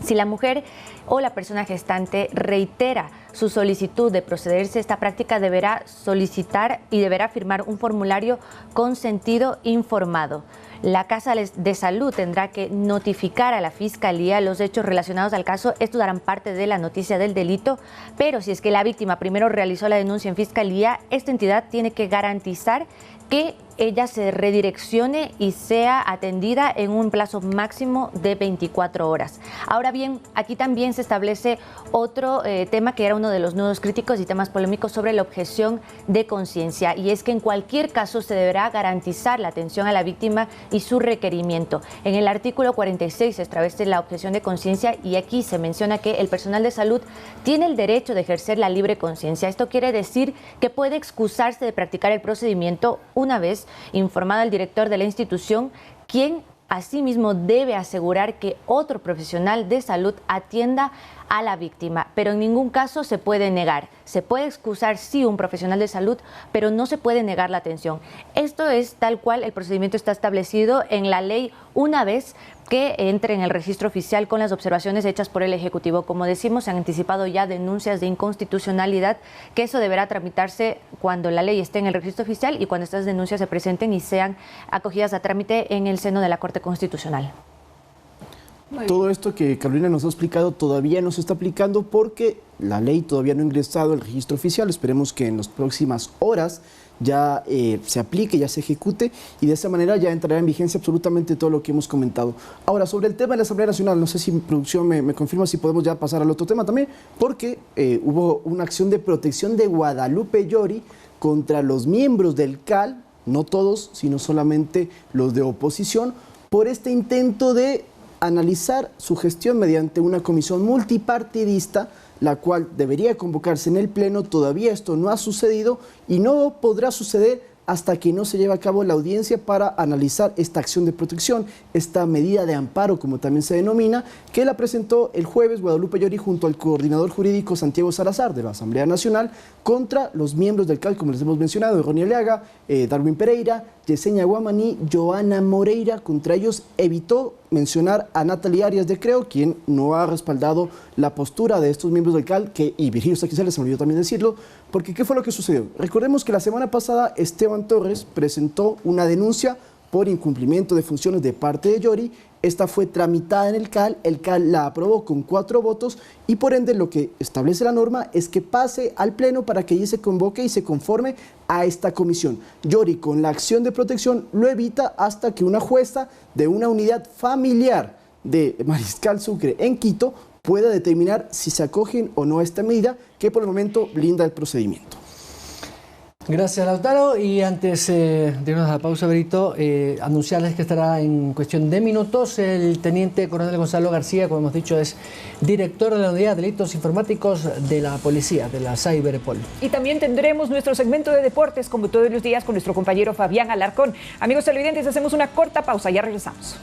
Si la mujer o la persona gestante reitera su solicitud de procederse a esta práctica, deberá solicitar y deberá firmar un formulario con sentido informado. La Casa de Salud tendrá que notificar a la Fiscalía los hechos relacionados al caso. Estos darán parte de la noticia del delito, pero si es que la víctima primero realizó la denuncia en Fiscalía, esta entidad tiene que garantizar que ella se redireccione y sea atendida en un plazo máximo de 24 horas. Ahora bien, aquí también se establece otro tema que era uno de los nudos críticos y temas polémicos sobre la objeción de conciencia, y es que en cualquier caso se deberá garantizar la atención a la víctima y su requerimiento. En el artículo 46 se establece la objeción de conciencia y aquí se menciona que el personal de salud tiene el derecho de ejercer la libre conciencia. Esto quiere decir que puede excusarse de practicar el procedimiento una vez informado al director de la institución, quien asimismo debe asegurar que otro profesional de salud atienda a la víctima, pero en ningún caso se puede negar. Se puede excusar sí un profesional de salud, pero no se puede negar la atención. Esto es tal cual el procedimiento está establecido en la ley una vez que entre en el registro oficial con las observaciones hechas por el Ejecutivo. Como decimos, se han anticipado ya denuncias de inconstitucionalidad, que eso deberá tramitarse cuando la ley esté en el registro oficial y cuando estas denuncias se presenten y sean acogidas a trámite en el seno de la Corte Constitucional. Todo esto que Carolina nos ha explicado todavía no se está aplicando porque la ley todavía no ha ingresado al registro oficial. Esperemos que en las próximas horas ya se aplique, ya se ejecute y de esa manera ya entrará en vigencia absolutamente todo lo que hemos comentado. Ahora, sobre el tema de la Asamblea Nacional, no sé si producción me confirma si podemos ya pasar al otro tema también, porque hubo una acción de protección de Guadalupe Llori contra los miembros del CAL, no todos, sino solamente los de oposición, por este intento de analizar su gestión mediante una comisión multipartidista, la cual debería convocarse en el Pleno. Todavía esto no ha sucedido y no podrá suceder hasta que no se lleve a cabo la audiencia para analizar esta acción de protección, esta medida de amparo, como también se denomina, que la presentó el jueves Guadalupe Llori junto al coordinador jurídico Santiago Salazar de la Asamblea Nacional contra los miembros del CAL, como les hemos mencionado, Ronnie Aliaga, Darwin Pereira, Yesenia Guamaní, Joana Moreira. Contra ellos evitó mencionar a Natalia Arias de Creo, quien no ha respaldado la postura de estos miembros del CAL, y Virgilio Saquicela, se me olvidó también decirlo, porque ¿qué fue lo que sucedió? Recordemos que la semana pasada Esteban Torres presentó una denuncia por incumplimiento de funciones de parte de Llori. Esta fue tramitada en el CAL la aprobó con 4 votos y por ende lo que establece la norma es que pase al Pleno para que allí se convoque y se conforme a esta comisión. Llori, con la acción de protección, lo evita hasta que una jueza de una unidad familiar de Mariscal Sucre en Quito pueda determinar si se acogen o no a esta medida, que por el momento blinda el procedimiento. Gracias, Lautaro. Y antes de irnos a la pausa, Brito, anunciarles que estará en cuestión de minutos el teniente coronel Gonzalo García, como hemos dicho, es director de la Unidad de Delitos Informáticos de la Policía, de la Cyberpol. Y también tendremos nuestro segmento de deportes, como todos los días, con nuestro compañero Fabián Alarcón. Amigos televidentes, hacemos una corta pausa, ya regresamos.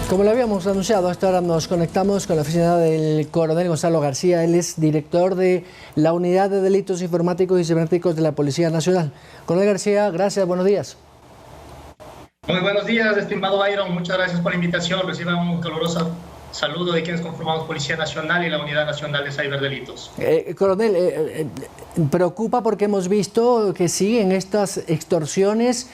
Como lo habíamos anunciado, hasta ahora nos conectamos con la oficina del coronel Gonzalo García. Él es director de la Unidad de Delitos Informáticos y Cibernéticos de la Policía Nacional. Coronel García, gracias, buenos días. Muy buenos días, estimado Byron. Muchas gracias por la invitación. Reciban un caluroso saludo de quienes conformamos Policía Nacional y la Unidad Nacional de Ciberdelitos. Coronel, preocupa porque hemos visto que siguen estas extorsiones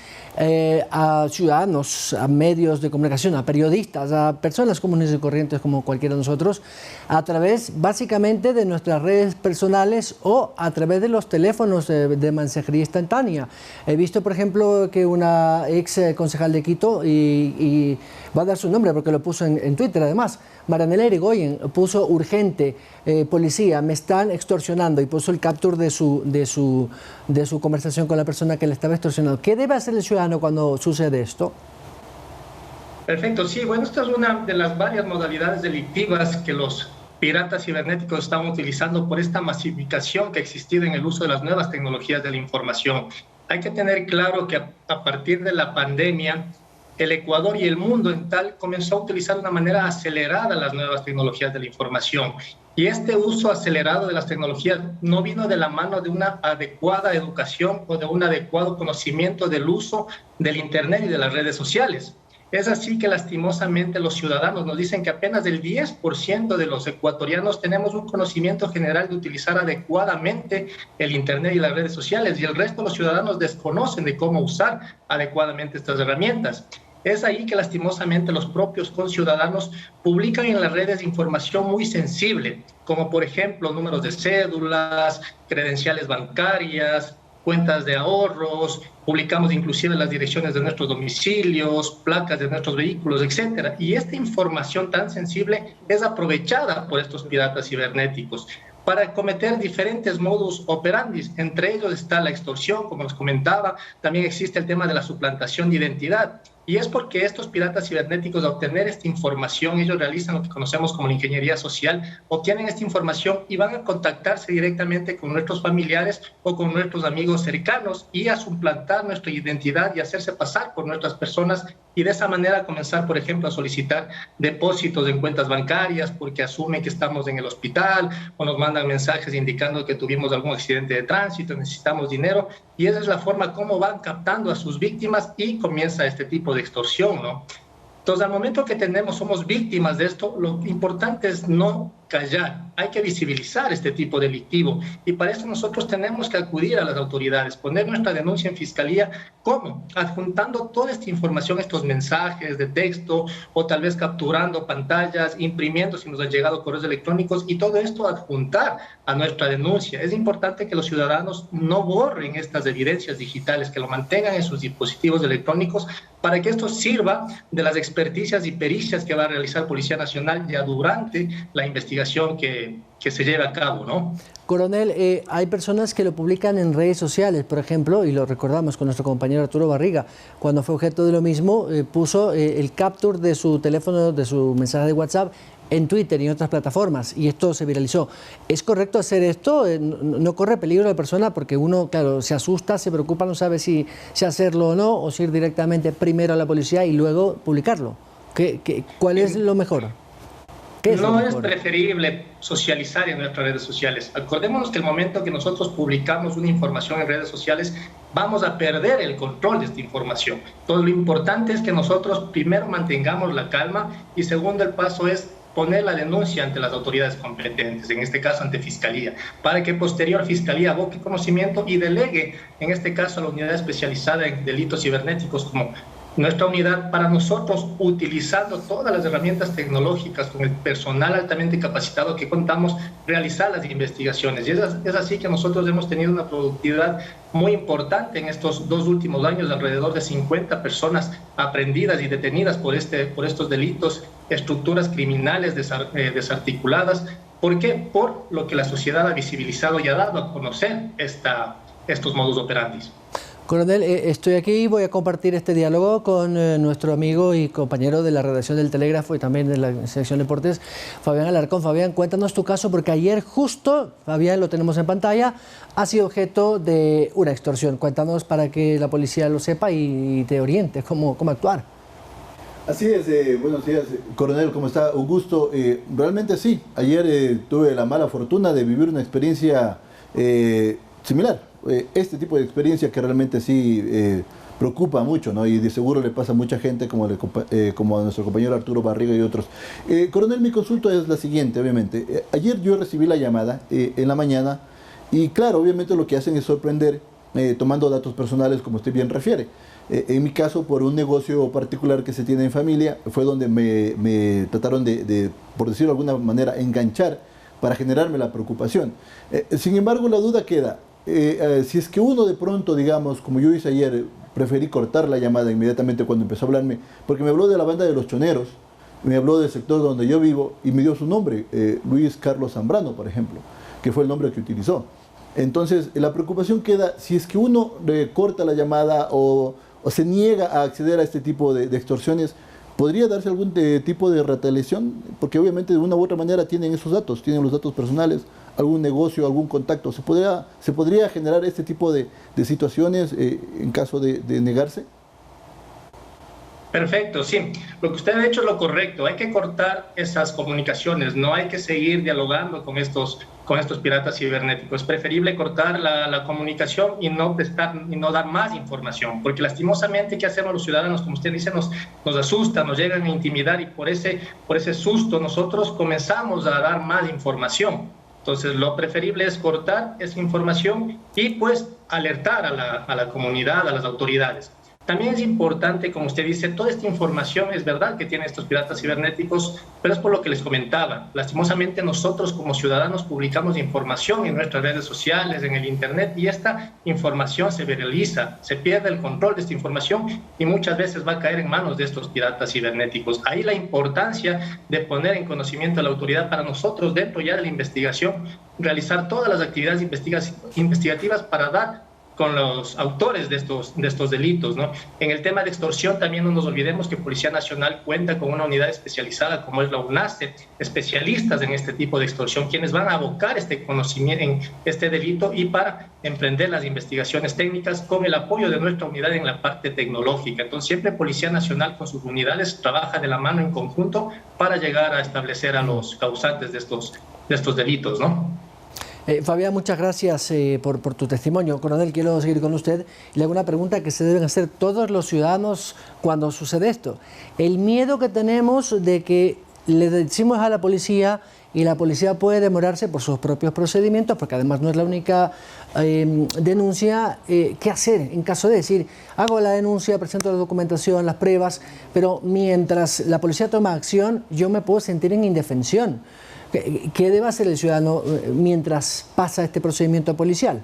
a ciudadanos, a medios de comunicación, a periodistas, a personas comunes y corrientes como cualquiera de nosotros, a través básicamente de nuestras redes personales o a través de los teléfonos de mensajería instantánea. He visto, por ejemplo, que una ex concejal de Quito, y va a dar su nombre porque lo puso en Twitter además, Marianela Irigoyen, puso urgente, policía, me están extorsionando, y puso el capture de su conversación con la persona que le estaba extorsionando. ¿Qué debe hacer el ciudadano cuando sucede esto? Perfecto, sí, bueno, esta es una de las varias modalidades delictivas que los piratas cibernéticos están utilizando por esta masificación que ha existido en el uso de las nuevas tecnologías de la información. Hay que tener claro que a partir de la pandemia, el Ecuador y el mundo en tal comenzó a utilizar de una manera acelerada las nuevas tecnologías de la información. Y este uso acelerado de las tecnologías no vino de la mano de una adecuada educación o de un adecuado conocimiento del uso del Internet y de las redes sociales. Es así que lastimosamente los ciudadanos nos dicen que apenas el 10% de los ecuatorianos tenemos un conocimiento general de utilizar adecuadamente el Internet y las redes sociales, y el resto de los ciudadanos desconocen de cómo usar adecuadamente estas herramientas. Es ahí que lastimosamente los propios conciudadanos publican en las redes información muy sensible, como por ejemplo números de cédulas, credenciales bancarias, cuentas de ahorros, publicamos inclusive las direcciones de nuestros domicilios, placas de nuestros vehículos, etc. Y esta información tan sensible es aprovechada por estos piratas cibernéticos para cometer diferentes modus operandi. Entre ellos está la extorsión, como les comentaba, también existe el tema de la suplantación de identidad. Y es porque estos piratas cibernéticos, al obtener esta información, ellos realizan lo que conocemos como la ingeniería social, obtienen esta información y van a contactarse directamente con nuestros familiares o con nuestros amigos cercanos y a suplantar nuestra identidad y hacerse pasar por nuestras personas, y de esa manera comenzar, por ejemplo, a solicitar depósitos en cuentas bancarias porque asumen que estamos en el hospital, o nos mandan mensajes indicando que tuvimos algún accidente de tránsito, necesitamos dinero, y esa es la forma como van captando a sus víctimas y comienza este tipo de extorsión, ¿no? Entonces, al momento que somos víctimas de esto, lo importante es no callar, hay que visibilizar este tipo delictivo y para eso nosotros tenemos que acudir a las autoridades, poner nuestra denuncia en fiscalía. ¿Cómo? Adjuntando toda esta información, estos mensajes de texto o tal vez capturando pantallas, imprimiendo si nos han llegado correos electrónicos y todo esto adjuntar a nuestra denuncia. Es importante que los ciudadanos no borren estas evidencias digitales, que lo mantengan en sus dispositivos electrónicos para que esto sirva de las experticias y pericias que va a realizar Policía Nacional ya durante la investigación que se lleve a cabo, ¿no? Coronel, hay personas que lo publican en redes sociales, por ejemplo, y lo recordamos con nuestro compañero Arturo Barriga, cuando fue objeto de lo mismo, puso el capture de su teléfono, de su mensaje de WhatsApp, en Twitter y en otras plataformas, y esto se viralizó. ¿Es correcto hacer esto? ¿No corre peligro la persona? Porque uno, claro, se asusta, se preocupa, no sabe si hacerlo o no, o si ir directamente primero a la policía y luego publicarlo. ¿Cuál es lo mejor? No es preferible socializar en nuestras redes sociales. Acordémonos que el momento que nosotros publicamos una información en redes sociales, vamos a perder el control de esta información. Entonces, lo importante es que nosotros primero mantengamos la calma y segundo, el paso es poner la denuncia ante las autoridades competentes, en este caso ante Fiscalía, para que posterior Fiscalía aboque conocimiento y delegue, en este caso, a la unidad especializada en delitos cibernéticos como nuestra unidad, para nosotros, utilizando todas las herramientas tecnológicas, con el personal altamente capacitado que contamos, realizar las investigaciones. Y es así que nosotros hemos tenido una productividad muy importante en estos 2 últimos años, alrededor de 50 personas aprendidas y detenidas por estos delitos, estructuras criminales desarticuladas. ¿Por qué? Por lo que la sociedad ha visibilizado y ha dado a conocer estos modus operandi. Coronel, estoy aquí y voy a compartir este diálogo con nuestro amigo y compañero de la redacción del Telégrafo y también de la sección Deportes, Fabián Alarcón. Fabián, cuéntanos tu caso, porque ayer justo, Fabián, lo tenemos en pantalla, ha sido objeto de una extorsión. Cuéntanos para que la policía lo sepa y te oriente cómo actuar. Así es, buenos días, coronel, ¿cómo está? Un gusto. Realmente sí, ayer tuve la mala fortuna de vivir una experiencia similar. Este tipo de experiencia que realmente sí preocupa mucho, ¿no? Y de seguro le pasa a mucha gente como a nuestro compañero Arturo Barriga y otros. Coronel, mi consulta es la siguiente, obviamente. Ayer yo recibí la llamada en la mañana y claro, obviamente lo que hacen es sorprender tomando datos personales, como usted bien refiere. En mi caso, por un negocio particular que se tiene en familia, fue donde me trataron de, por decirlo de alguna manera, enganchar para generarme la preocupación. Sin embargo, la duda queda. Si es que uno de pronto, digamos, como yo hice ayer, preferí cortar la llamada inmediatamente cuando empezó a hablarme, porque me habló de la banda de los choneros, me habló del sector donde yo vivo y me dio su nombre, Luis Carlos Zambrano, por ejemplo, que fue el nombre que utilizó. Entonces, la preocupación queda, si es que uno corta la llamada o se niega a acceder a este tipo de extorsiones, ¿podría darse algún tipo de retaliación? Porque obviamente de una u otra manera tienen esos datos, tienen los datos personales, algún negocio, algún contacto. ¿Se podría generar este tipo de situaciones en caso de negarse? Perfecto, sí. Lo que usted ha hecho es lo correcto. Hay que cortar esas comunicaciones. No hay que seguir dialogando con estos piratas cibernéticos. Es preferible cortar la comunicación y no dar más información. Porque lastimosamente, ¿qué hacemos los ciudadanos? Como usted dice, nos asustan, nos llegan a intimidar y por ese susto nosotros comenzamos a dar más información. Entonces, lo preferible es cortar esa información y pues alertar a la comunidad, a las autoridades. También es importante, como usted dice, toda esta información es verdad que tienen estos piratas cibernéticos, pero es por lo que les comentaba. Lastimosamente nosotros como ciudadanos publicamos información en nuestras redes sociales, en el internet, y esta información se viraliza, se pierde el control de esta información y muchas veces va a caer en manos de estos piratas cibernéticos. Ahí la importancia de poner en conocimiento a la autoridad para nosotros, dentro ya de la investigación, realizar todas las actividades investigativas para dar con los autores de estos delitos, ¿no? En el tema de extorsión también no nos olvidemos que Policía Nacional cuenta con una unidad especializada como es la UNACE, especialistas en este tipo de extorsión, quienes van a abocar este conocimiento en este delito y para emprender las investigaciones técnicas con el apoyo de nuestra unidad en la parte tecnológica. Entonces siempre Policía Nacional con sus unidades trabaja de la mano en conjunto para llegar a establecer a los causantes de estos delitos, ¿no? Fabián, muchas gracias por tu testimonio. Coronel, quiero seguir con usted y le hago una pregunta que se deben hacer todos los ciudadanos cuando sucede esto. El miedo que tenemos de que le decimos a la policía y la policía puede demorarse por sus propios procedimientos, porque además no es la única denuncia. ¿Qué hacer en caso de decir, hago la denuncia, presento la documentación, las pruebas, pero mientras la policía toma acción, yo me puedo sentir en indefensión? ¿Qué debe hacer el ciudadano mientras pasa este procedimiento policial?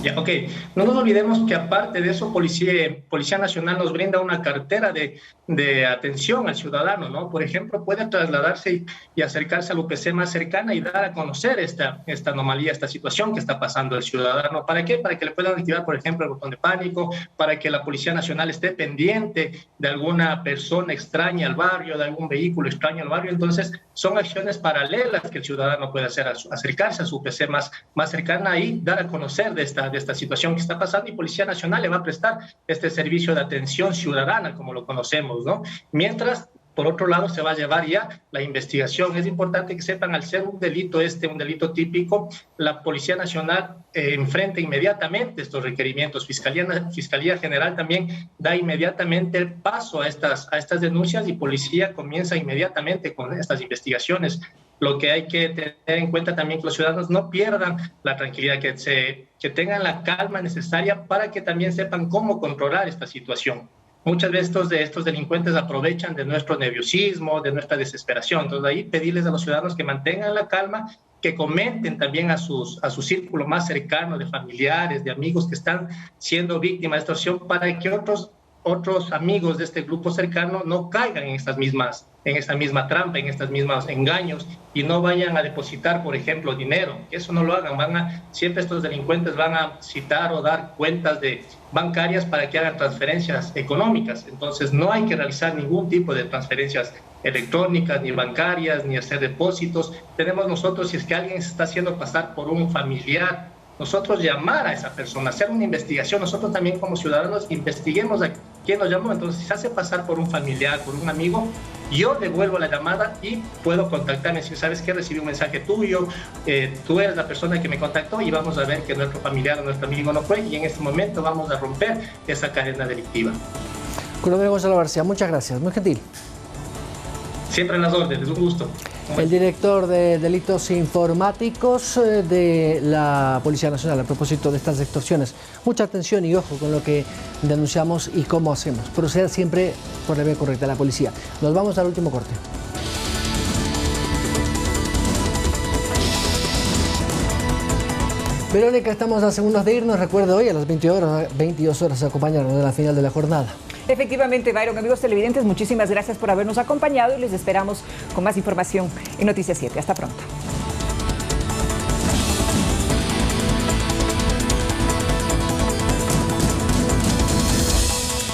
Ya, ok. No nos olvidemos que aparte de eso, Policía Nacional nos brinda una cartera de atención al ciudadano, ¿no? Por ejemplo, puede trasladarse y acercarse al UPC más cercana y dar a conocer esta anomalía, esta situación que está pasando el ciudadano. ¿Para qué? Para que le puedan activar, por ejemplo, el botón de pánico, para que la Policía Nacional esté pendiente de alguna persona extraña al barrio, de algún vehículo extraño al barrio. Entonces, son acciones paralelas que el ciudadano puede hacer, acercarse a su UPC más cercana y dar a conocer de esta situación que está pasando, y Policía Nacional le va a prestar este servicio de atención ciudadana, como lo conocemos, ¿no? Mientras, por otro lado, se va a llevar ya la investigación. Es importante que sepan, al ser un delito un delito típico, la Policía Nacional enfrenta inmediatamente estos requerimientos. Fiscalía General también da inmediatamente el paso a estas denuncias, y Policía comienza inmediatamente con estas investigaciones. Lo que hay que tener en cuenta también, que los ciudadanos no pierdan la tranquilidad, que tengan la calma necesaria para que también sepan cómo controlar esta situación. Muchas veces estos delincuentes aprovechan de nuestro nerviosismo, de nuestra desesperación. Entonces, ahí pedirles a los ciudadanos que mantengan la calma, que comenten también a su círculo más cercano de familiares, de amigos que están siendo víctimas de extorsión, para que otros amigos de este grupo cercano no caigan en esta misma trampa, en estos mismos engaños, y no vayan a depositar, por ejemplo, dinero. Eso no lo hagan. Siempre estos delincuentes van a citar o dar cuentas bancarias para que hagan transferencias económicas. Entonces, no hay que realizar ningún tipo de transferencias electrónicas, ni bancarias, ni hacer depósitos. Tenemos nosotros, si es que alguien se está haciendo pasar por un familiar, nosotros llamar a esa persona, hacer una investigación. Nosotros también, como ciudadanos, investiguemos a quién nos llamó. Entonces, si se hace pasar por un familiar, por un amigo, yo devuelvo la llamada y puedo contactarme. Si sabes que recibí un mensaje tuyo, tú eres la persona que me contactó, y vamos a ver que nuestro familiar o nuestro amigo no fue, y en este momento vamos a romper esa cadena delictiva. Coronel Gonzalo García, muchas gracias, muy gentil. Siempre en las órdenes, un gusto. El director de Delitos Informáticos de la Policía Nacional, a propósito de estas extorsiones. Mucha atención y ojo con lo que denunciamos y cómo hacemos. Proceda siempre por la vía correcta la policía. Nos vamos al último corte. Verónica, estamos a segundos de irnos. Recuerda, hoy a las 22 horas acompañarnos de la final de la jornada. Efectivamente, Byron. Amigos televidentes, muchísimas gracias por habernos acompañado y les esperamos con más información en Noticias 7. Hasta pronto.